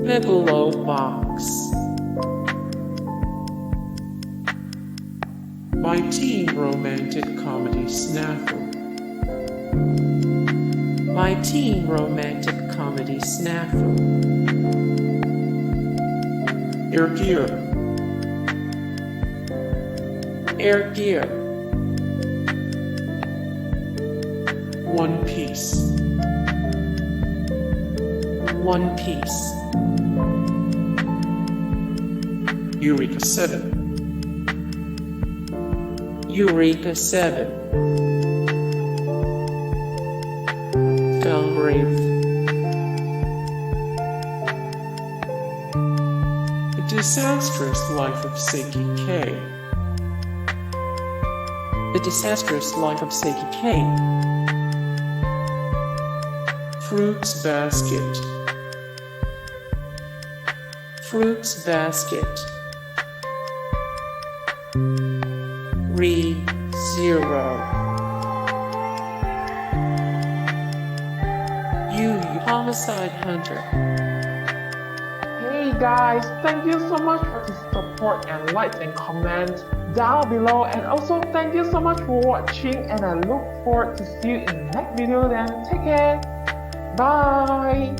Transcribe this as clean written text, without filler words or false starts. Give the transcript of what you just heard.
Megalo Box. My teen romantic comedy SNAFU. My teen romantic comedy SNAFU. Eureka. One Piece. Eureka Seven. Gungrave. The Disastrous Life of Saiki K. The Disastrous Life of Saiki K. Fruits Basket. Zero. Yu Homicide Hunter. Hey guys, thank you so much for the support and like and comment down below, and also thank you so much for watching, and I look forward to see you in the next video. Then take care, bye.